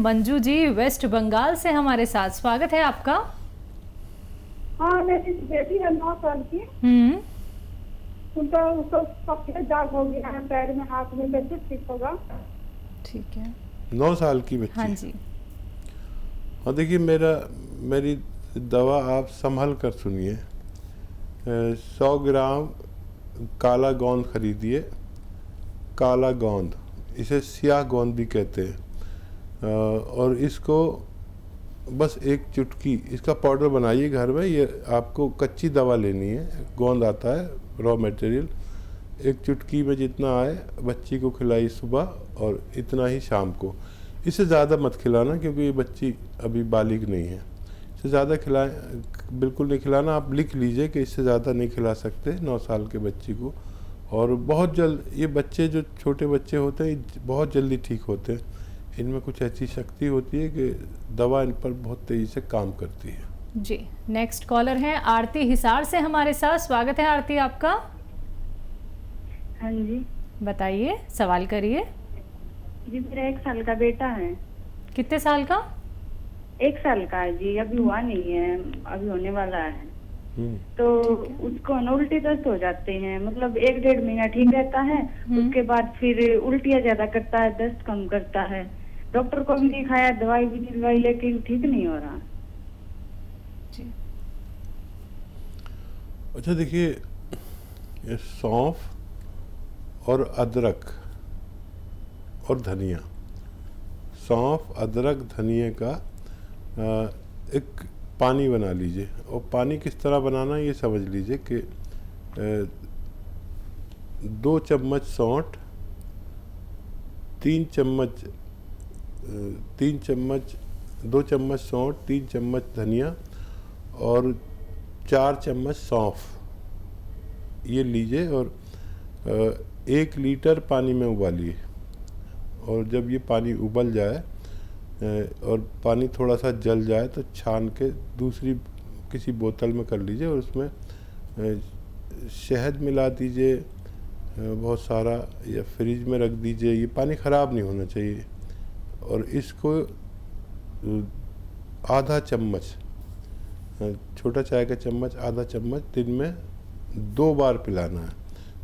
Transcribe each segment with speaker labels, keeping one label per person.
Speaker 1: Manju ji waste Bengal से हमारे साथ। स्वागत है आपका।
Speaker 2: हाँ, मेरी बेटी है 9 साल की। उनका उसको सफेद दाग हो गया है पैर में, हाथ में, कैसे ठीक होगा?
Speaker 1: ठीक है।
Speaker 3: 9 साल की बच्ची।
Speaker 1: हाँ जी।
Speaker 3: और देखिए मेरी दवा आप संभल कर सुनिए। 100 ग्राम काला गोंद खरीदिए। काला गोंद, इसे सियाह गोंद भी कहते हैं। और इसको बस एक चुटकी इसका पाउडर बनाइए घर में। ये आपको कच्ची दवा लेनी है, गोंद आता है रॉ मटेरियल। एक चुटकी में जितना आए बच्ची को खिलाई सुबह और इतना ही शाम को। इससे ज़्यादा मत खिलाना क्योंकि ये बच्ची अभी बालिग नहीं है। इससे ज़्यादा बिल्कुल नहीं खिलाना। आप लिख लीजिए कि इससे ज़्यादा नहीं खिला सकते 9 साल के बच्ची को। और बहुत जल्द ये बच्चे जो छोटे बच्चे होते हैं बहुत जल्दी ठीक होते हैं। इनमें कुछ ऐसी शक्ति होती है कि दवा इन पर बहुत तेज़ी से काम करती है।
Speaker 1: जी, नेक्स्ट कॉलर हैं आरती हिसार से हमारे साथ। स्वागत है आरती आपका।
Speaker 4: हाँ जी,
Speaker 1: बताइए, सवाल करिए।
Speaker 4: जी मेरा 1 साल का बेटा है।
Speaker 1: कितने साल का?
Speaker 4: 1 साल का है जी, अभी हुआ नहीं है, अभी होने वाला है। तो उसको न उल्टी दस्त हो जाते हैं, मतलब 1-1.5 महीना ठीक रहता है, उसके बाद फिर उल्टियाँ ज्यादा करता है, दस्त कम करता है। डॉक्टर को भी दिखाया, दवाई भी दिलवाई, लेकिन ठीक नहीं हो रहा।
Speaker 1: जी।
Speaker 3: अच्छा देखिए, ये सौंफ और अदरक और धनिया, सौंफ अदरक धनिया का एक पानी बना लीजिए। और पानी किस तरह बनाना ये समझ लीजिए कि 2 चम्मच सौंठ, 2 चम्मच सौंठ, 3 चम्मच धनिया और 4 चम्मच सौंफ ये लीजिए और 1 लीटर पानी में उबालिए। और जब ये पानी उबल जाए और पानी थोड़ा सा जल जाए तो छान के दूसरी किसी बोतल में कर लीजिए और उसमें शहद मिला दीजिए बहुत सारा, या फ्रिज में रख दीजिए। ये पानी ख़राब नहीं होना चाहिए। और इसको आधा चम्मच, छोटा चाय का चम्मच, आधा चम्मच दिन में 2 बार पिलाना है।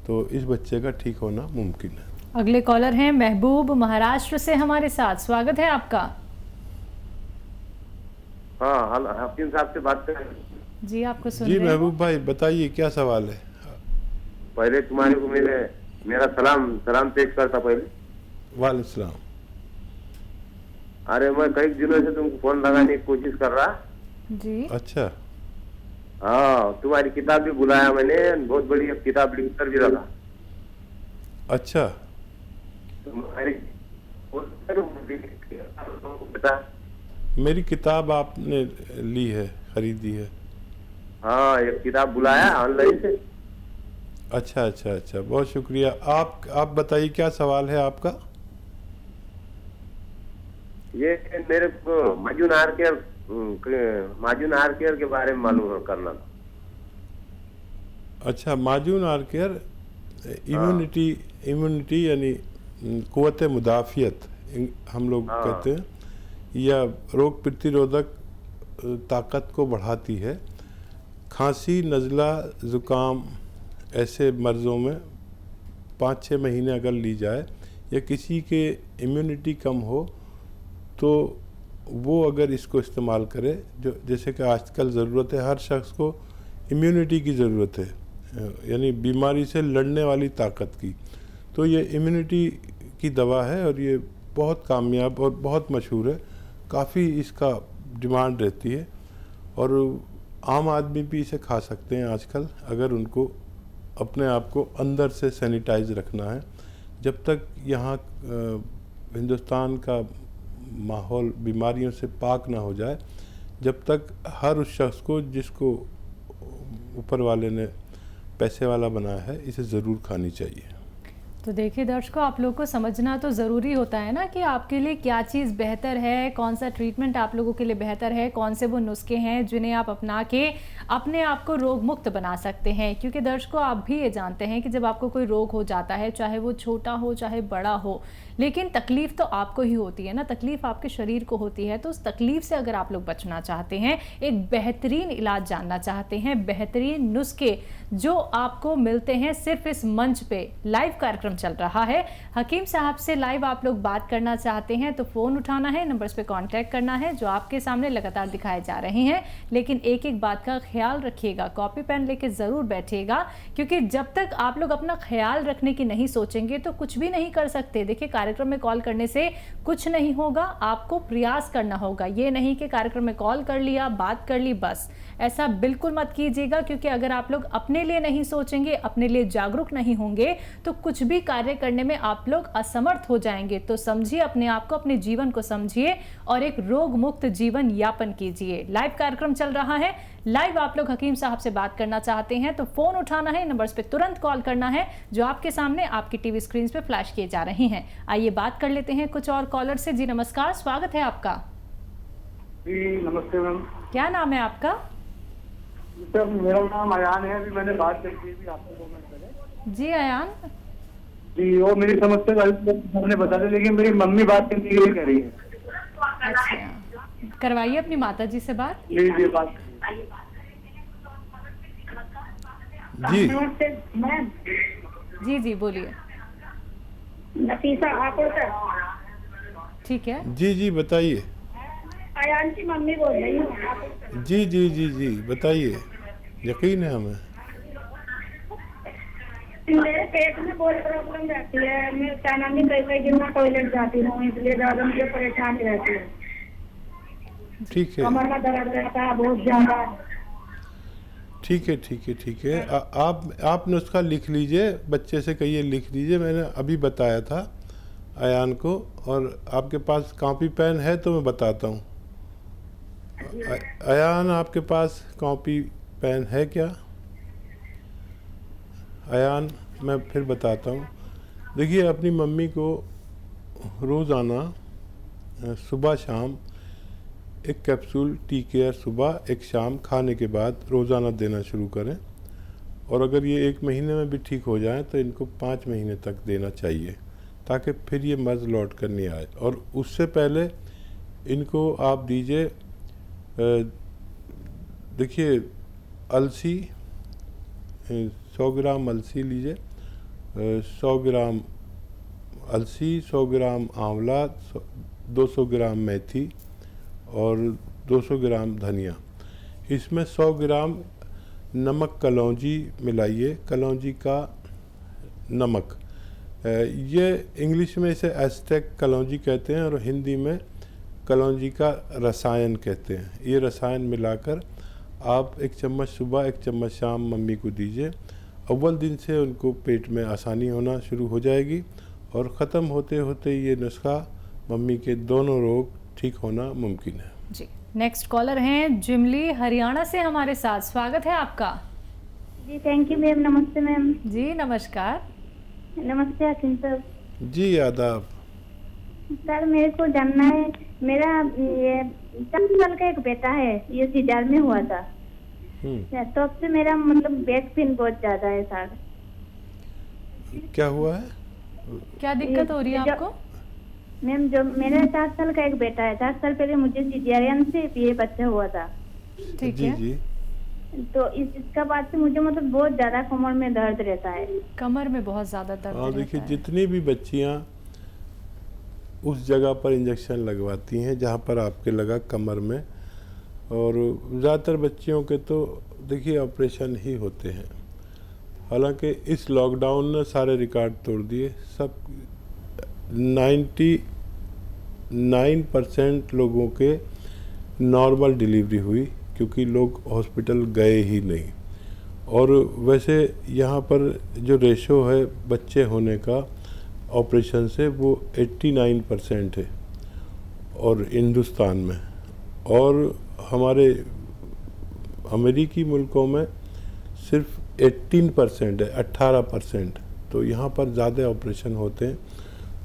Speaker 3: तो इस बच्चे का ठीक होना मुमकिन है।
Speaker 1: अगले कॉलर हैं महबूब महाराष्ट्र से हमारे साथ। स्वागत है आपका।
Speaker 5: हाँ, हकीम साहब से बात कर रहे हैं।
Speaker 1: जी, आपको सुन
Speaker 3: जी
Speaker 1: रहे हैं।
Speaker 3: महबूब भाई बताइए क्या सवाल है।
Speaker 5: पहले तुम्हारे को मेरा सलाम पेश करता पहले।
Speaker 3: वालेकुम सलाम।
Speaker 5: अरे मैं कई दिनों से तुमको फोन लगाने की कोशिश कर रहा।
Speaker 1: जी।
Speaker 3: अच्छा।
Speaker 5: हाँ, तुम्हारी किताब भी बुलाया मैंने, बहुत बड़ी किताब लिख कर भी रखा।
Speaker 3: अच्छा।
Speaker 5: तुम्हारी
Speaker 3: मेरी किताब आपने ली है, खरीदी है?
Speaker 5: हाँ, एक किताब बुलाया ऑनलाइन से।
Speaker 3: अच्छा अच्छा अच्छा, बहुत शुक्रिया। आप बताइए क्या सवाल है आपका।
Speaker 5: ये मेरे को माजून आर केयर के बारे में मालूम करना था।
Speaker 3: अच्छा, माजून आर केयर इम्यूनिटी यानी क़ुव्वत मुदाफ़ियत हम लोग कहते हैं, या रोग प्रतिरोधक ताकत को बढ़ाती है। खांसी, नज़ला, ज़ुकाम ऐसे मर्ज़ों में 5-6 महीने अगर ली जाए, या किसी के इम्यूनिटी कम हो तो वो अगर इसको इस्तेमाल करे, जो जैसे कि आजकल ज़रूरत है, हर शख्स को इम्यूनिटी की ज़रूरत है, यानी बीमारी से लड़ने वाली ताकत की। तो ये इम्यूनिटी की दवा है और ये बहुत कामयाब और बहुत मशहूर है। काफ़ी इसका डिमांड रहती है और आम आदमी भी इसे खा सकते हैं आजकल, अगर उनको अपने आप को अंदर से सैनिटाइज रखना है। जब तक यहाँ हिंदुस्तान का माहौल बीमारियों से पाक ना हो जाए, जब तक हर उस शख्स को जिसको ऊपर वाले ने पैसे वाला बनाया है इसे ज़रूर खानी चाहिए।
Speaker 1: तो देखिए दर्शकों, आप लोग को समझना तो ज़रूरी होता है ना कि आपके लिए क्या चीज़ बेहतर है, कौन सा ट्रीटमेंट आप लोगों के लिए बेहतर है, कौन से वो नुस्खे हैं जिन्हें आप अपना के अपने आप को रोग मुक्त बना सकते हैं। क्योंकि दर्शकों, आप भी ये जानते हैं कि जब आपको कोई रोग हो जाता है, चाहे वो छोटा हो चाहे बड़ा हो, लेकिन तकलीफ़ तो आपको ही होती है ना, तकलीफ़ आपके शरीर को होती है। तो उस तकलीफ़ से अगर आप लोग बचना चाहते हैं, एक बेहतरीन इलाज जानना चाहते हैं, बेहतरीन नुस्खे जो आपको मिलते हैं सिर्फ इस मंच पे, लाइव कार्यक्रम चल रहा है, हकीम साहब से लाइव आप लोग बात करना चाहते हैं तो फ़ोन उठाना है, नंबर्स पे कांटेक्ट करना है जो आपके सामने लगातार दिखाए जा रहे हैं। लेकिन एक एक बात का ख्याल रखिएगा, कॉपी पेन लेके ज़रूर बैठिएगा, क्योंकि जब तक आप लोग अपना ख्याल रखने की नहीं सोचेंगे तो कुछ भी नहीं कर सकते। देखिए, कार्यक्रम में कॉल करने से कुछ नहीं होगा, आपको प्रयास करना होगा। ये नहीं कि कार्यक्रम में कॉल कर लिया, बात कर ली, बस ऐसा बिल्कुल मत कीजिएगा, क्योंकि अगर आप लोग अपने लिए नहीं सोचेंगे, अपने लिए जागरूक नहीं होंगे तो कुछ भी कार्य करने में आप लोग असमर्थ हो जाएंगे। तो समझिए अपने आप को, अपने जीवन को समझिए और एक रोग मुक्त जीवन यापन कीजिए। लाइव कार्यक्रम चल रहा है, लाइव आप लोग हकीम साहब से बात करना चाहते हैं तो फोन उठाना है, नंबर्स पे तुरंत कॉल करना है जो आपके सामने आपकी टीवी स्क्रीन पे फ्लैश किए जा रहे हैं। आइए बात कर लेते हैं कुछ और कॉलर से। जी नमस्कार, स्वागत है आपका।
Speaker 6: जी नमस्ते मैम।
Speaker 1: क्या नाम है आपका?
Speaker 6: सर मेरा नाम अयान है, अभी मैंने बात करी थी आपको 2 मिनट पहले।
Speaker 1: जी अयान,
Speaker 6: जी वो मेरी समस्या हमने बता दी, लेकिन मेरी मम्मी बात करने के लिए कह रही है।
Speaker 1: अच्छा, करवाइए अपनी माता जी से बात।
Speaker 6: जी बात
Speaker 3: जी
Speaker 2: नमस्ते मैम।
Speaker 1: जी जी बोलिए।
Speaker 2: नफीसा आकुड़ सर।
Speaker 1: ठीक है,
Speaker 3: जी बताइए।
Speaker 2: अयान की मम्मी बोल रही हूँ।
Speaker 3: जी बताइए, यकीन है हमें।
Speaker 2: मेरे पेट में बहुत प्रॉब्लम रहती है, मैं क्या नाम है कई दिन में टॉयलेट जाती हूँ, इसलिए ज्यादा मुझे परेशानी रहती है।
Speaker 3: ठीक है,
Speaker 2: कमर में दर्द रहता है बहुत ज्यादा।
Speaker 3: ठीक है। आप नुस्खा लिख लीजिए, बच्चे से कहिए लिख लीजिए, मैंने अभी बताया था अयान को। और आपके पास कॉपी पेन है तो मैं बताता हूँ। अयान, आपके पास कॉपी पेन है क्या? अयान, मैं फिर बताता हूँ। देखिए, अपनी मम्मी को रोज़ाना सुबह शाम एक कैप्सूल टी केयर सुबह, एक शाम खाने के बाद रोज़ाना देना शुरू करें। और अगर ये 1 महीने में भी ठीक हो जाए तो इनको 5 महीने तक देना चाहिए, ताकि फिर ये मर्ज़ लौट कर नहीं आए। और उससे पहले इनको आप दीजिए, देखिए अलसी, 100 ग्राम अलसी लीजिए, 100 ग्राम अलसी, 100 ग्राम आंवला, 200 ग्राम मेथी और 200 ग्राम धनिया। इसमें 100 ग्राम नमक कलौंजी मिलाइए, कलौंजी का नमक। ये इंग्लिश में इसे एस्टेक कलौंजी कहते हैं और हिंदी में कलौंजी का रसायन कहते हैं। ये रसायन मिलाकर आप 1 चम्मच सुबह 1 चम्मच शाम मम्मी को दीजिए। अव्वल दिन से उनको पेट में आसानी होना शुरू हो जाएगी और ख़त्म होते होते ये नुस्खा मम्मी के दोनों रोग ठीक होना मुमकिन है।
Speaker 1: जी नेक्स्ट कॉलर हैं जिमली हरियाणा से हमारे साथ, स्वागत है आपका।
Speaker 4: जी थैंक यू मैम। नमस्ते मैम।
Speaker 1: जी नमस्कार।
Speaker 4: नमस्ते हकीम सर।
Speaker 3: जी आदाब।
Speaker 4: सर मेरे को जानना है, मेरा ये 4 साल का एक बेटा है, ये सीजर में हुआ था। तो अब से मेरा मतलब बैक पेन बहुत ज्यादा है सर।
Speaker 3: क्या हुआ है?
Speaker 1: क्या दिक्कत हो रही है आपको?
Speaker 4: मैम जो मेरा 4 साल का एक बेटा है, 4 साल पहले मुझे सीजरियन से ये बच्चा हुआ था।
Speaker 1: ठीक है।
Speaker 3: जी
Speaker 4: तो इसका बाद से मुझे मतलब बहुत ज्यादा कमर में दर्द रहता है।
Speaker 1: कमर में बहुत ज्यादा दर्द रहता है।
Speaker 3: देखिए, जितनी भी बच्चियां उस जगह पर इंजेक्शन लगवाती हैं जहां पर आपके लगा कमर में, और ज़्यादातर बच्चियों के तो देखिए ऑपरेशन ही होते हैं। हालांकि इस लॉकडाउन ने सारे रिकॉर्ड तोड़ दिए। सब 99% लोगों के नॉर्मल डिलीवरी हुई, क्योंकि लोग हॉस्पिटल गए ही नहीं। और वैसे यहाँ पर जो रेशो है बच्चे होने का ऑपरेशन से, वो 89% है और हिंदुस्तान में। और हमारे अमेरिकी मुल्कों में सिर्फ 18% है, 18%। तो यहाँ पर ज़्यादा ऑपरेशन होते हैं,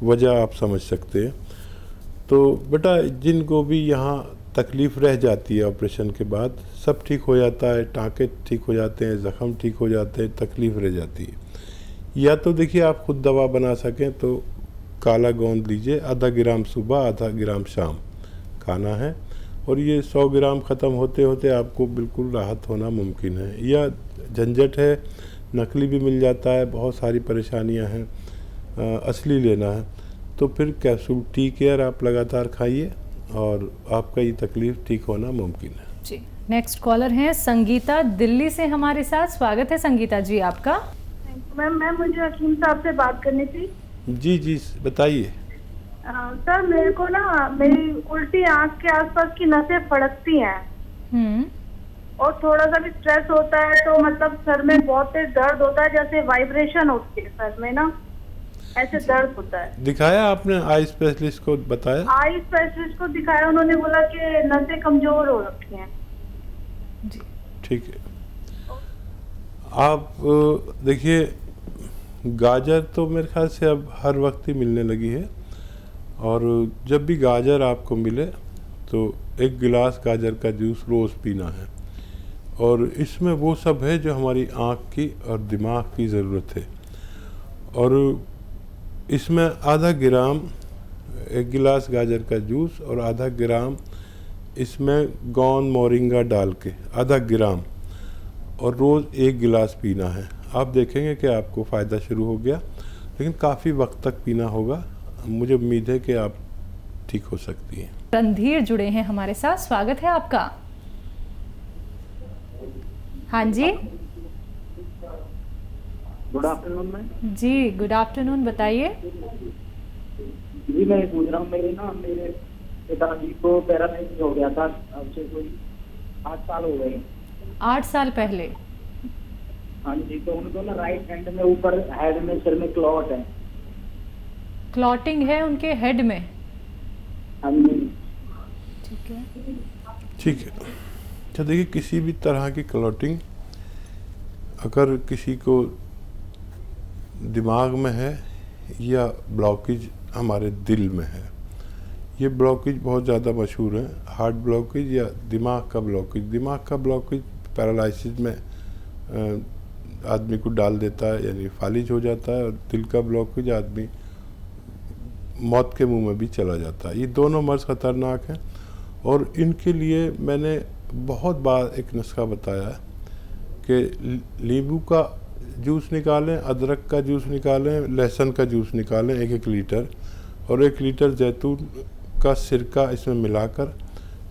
Speaker 3: वजह आप समझ सकते हैं। तो बेटा, जिनको भी यहाँ तकलीफ़ रह जाती है ऑपरेशन के बाद, सब ठीक हो जाता है, टाँके ठीक हो जाते हैं, ज़ख़म ठीक हो जाते हैं, तकलीफ़ रह जाती है। या तो देखिए आप खुद दवा बना सकें तो काला गोंद लीजिए, आधा ग्राम सुबह आधा ग्राम शाम खाना है, और ये 100 ग्राम ख़त्म होते होते आपको बिल्कुल राहत होना मुमकिन है। यह झंझट है, नकली भी मिल जाता है, बहुत सारी परेशानियां हैं, असली लेना है तो फिर कैप्सूल टी केयर आप लगातार खाइए और आपका ये तकलीफ़ ठीक होना मुमकिन है।
Speaker 1: जी, नेक्स्ट कॉलर हैं संगीता दिल्ली से हमारे साथ। स्वागत है संगीता जी आपका।
Speaker 2: मैम मुझे हकीम साहब से बात करनी थी।
Speaker 3: जी जी बताइए।
Speaker 2: सर मेरे को ना मेरी उल्टी आंख के आसपास की नसें फड़कती हैं और थोड़ा सा भी स्ट्रेस होता है तो मतलब सर में बहुत तेज दर्द होता है, जैसे वाइब्रेशन होती है सर में ना, ऐसे दर्द होता है। दिखाया
Speaker 3: आपने आई स्पेशलिस्ट को? बताया
Speaker 2: आई स्पेशलिस्ट को दिखाया, उन्होंने बोला कि नसें कमजोर हो रखी हैं।
Speaker 3: ठीक है, आप देखिए गाजर तो मेरे ख्याल से अब हर वक्त ही मिलने लगी है, और जब भी गाजर आपको मिले तो 1 गिलास गाजर का जूस रोज़ पीना है, और इसमें वो सब है जो हमारी आँख की और दिमाग की ज़रूरत है। और इसमें आधा ग्राम 1 गिलास गाजर का जूस और आधा ग्राम इसमें गोंद मोरिंगा डाल के आधा ग्राम, और रोज़ 1 गिलास पीना है। आप देखेंगे कि आपको फ़ायदा शुरू हो गया, लेकिन काफ़ी वक्त तक पीना होगा। मुझे उम्मीद है कि आप ठीक हो सकती हैं।
Speaker 1: रणधीर जुड़े हैं हमारे साथ, स्वागत है आपका। हाँ जी,
Speaker 6: गुड आफ्टरनून मैम।
Speaker 1: जी गुड आफ्टरनून, बताइए।
Speaker 6: जी मैं पूछ रहा हूँ, मेरे पिताजी को पैरालाइसिस हो गया था, अब से कोई 8 साल हो गए।
Speaker 1: 8 साल पहले?
Speaker 6: हाँ जी, तो उनको ना राइट हैंड में ऊपर हेड में सिर में क्लॉट है।
Speaker 1: क्लॉटिंग है उनके हेड में?
Speaker 6: हाँ जी।
Speaker 1: ठीक है,
Speaker 3: ठीक है। अच्छा देखिए, किसी भी तरह की क्लॉटिंग अगर किसी को दिमाग में है या ब्लॉकेज हमारे दिल में है, ये ब्लॉकेज बहुत ज़्यादा मशहूर है। हार्ट ब्लॉकेज या दिमाग का ब्लॉकेज। दिमाग का ब्लॉकेज पैरालिसिस में आदमी को डाल देता है, यानी फालिज हो जाता है, और दिल का ब्लॉकेज आदमी मौत के मुंह में भी चला जाता है। ये दोनों मर्ज ख़तरनाक हैं, और इनके लिए मैंने बहुत बार एक नुस्खा बताया है कि नींबू का जूस निकालें, अदरक का जूस निकालें, लहसुन का जूस निकालें 1-1 लीटर, और 1 लीटर जैतून का सिरका इसमें मिलाकर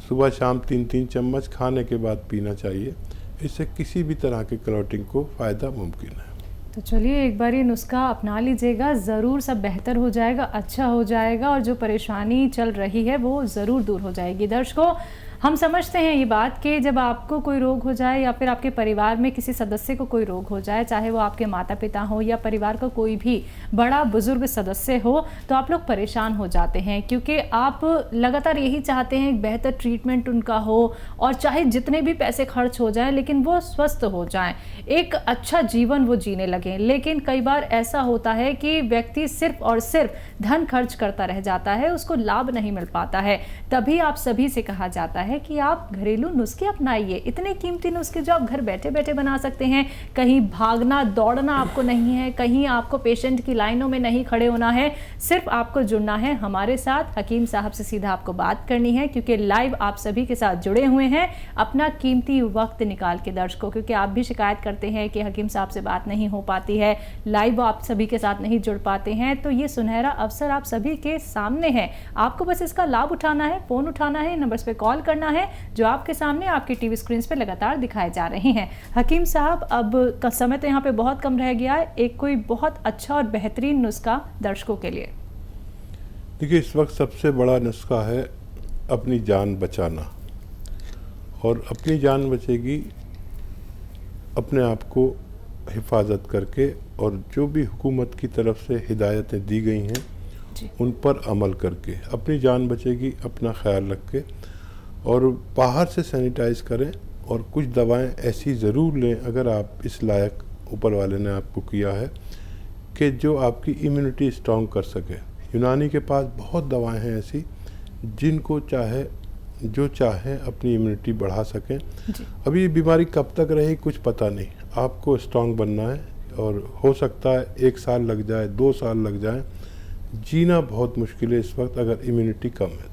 Speaker 3: सुबह शाम 3-3 चम्मच खाने के बाद पीना चाहिए। इससे किसी भी तरह के क्लॉटिंग को फ़ायदा मुमकिन है।
Speaker 1: तो चलिए एक बार ये नुस्खा अपना लीजिएगा, ज़रूर सब बेहतर हो जाएगा, अच्छा हो जाएगा, और जो परेशानी चल रही है वो ज़रूर दूर हो जाएगी। दर्शकों, हम समझते हैं ये बात कि जब आपको कोई रोग हो जाए या फिर आपके परिवार में किसी सदस्य को कोई रोग हो जाए, चाहे वो आपके माता पिता हो या परिवार का कोई भी बड़ा बुजुर्ग सदस्य हो, तो आप लोग परेशान हो जाते हैं, क्योंकि आप लगातार यही चाहते हैं एक बेहतर ट्रीटमेंट उनका हो, और चाहे जितने भी पैसे खर्च हो जाएं लेकिन वो स्वस्थ हो जाएं, एक अच्छा जीवन वो जीने लगें। लेकिन कई बार ऐसा होता है कि व्यक्ति सिर्फ और सिर्फ धन खर्च करता रह जाता है, उसको लाभ नहीं मिल पाता है। तभी आप सभी से कहा जाता है कि आप घरेलू नुस्खे अपनाइए, इतने कीमती नुस्खे जो आप घर बैठे बैठे बना सकते हैं। कहीं भागना दौड़ना आपको नहीं है, कहीं आपको पेशेंट की लाइनों में नहीं खड़े होना है, सिर्फ आपको जुड़ना है हमारे साथ। हकीम साहब से सीधा आपको बात करनी है, क्योंकि लाइव आप सभी के साथ जुड़े हुए हैं। अपना कीमती वक्त निकाल के दर्शकों, क्योंकि आप भी शिकायत करते हैं कि हकीम साहब से बात नहीं हो पाती है, लाइव आप सभी के साथ नहीं जुड़ पाते हैं, तो ये सुनहरा अवसर आप सभी के सामने है। आपको बस इसका लाभ उठाना है, फोन उठाना है, नंबर्स पे कॉल करना है जो आपके सामने आपकी टीवी स्क्रीन पे लगातार दिखाए जा रहे हैं। हकीम साहब, अब का समय तो यहाँ पे बहुत कम रह गया है, एक कोई बहुत अच्छा और बेहतरीन नुस्खा दर्शकों के लिए।
Speaker 3: देखिए, इस वक्त सबसे बड़ा नुस्खा है अपनी जान बचाना, और अपनी जान बचेगी अपने आप को हिफाजत करके, और जो भी हुकूमत की तरफ से हिदायतें दी गई हैं उन पर अमल करके। अपनी जान बचेगी अपना ख्याल रख के, और बाहर से सैनिटाइज करें, और कुछ दवाएं ऐसी ज़रूर लें अगर आप इस लायक ऊपर वाले ने आपको किया है कि जो आपकी इम्यूनिटी स्ट्रॉन्ग कर सके। यूनानी के पास बहुत दवाएं हैं ऐसी जिनको जो चाहे अपनी इम्यूनिटी बढ़ा सकें। अभी ये बीमारी कब तक रही कुछ पता नहीं, आपको स्ट्रॉन्ग बनना है, और हो सकता है 1 साल लग जाए, 2 साल लग जाए, जीना बहुत मुश्किल है इस वक्त अगर इम्यूनिटी कम है।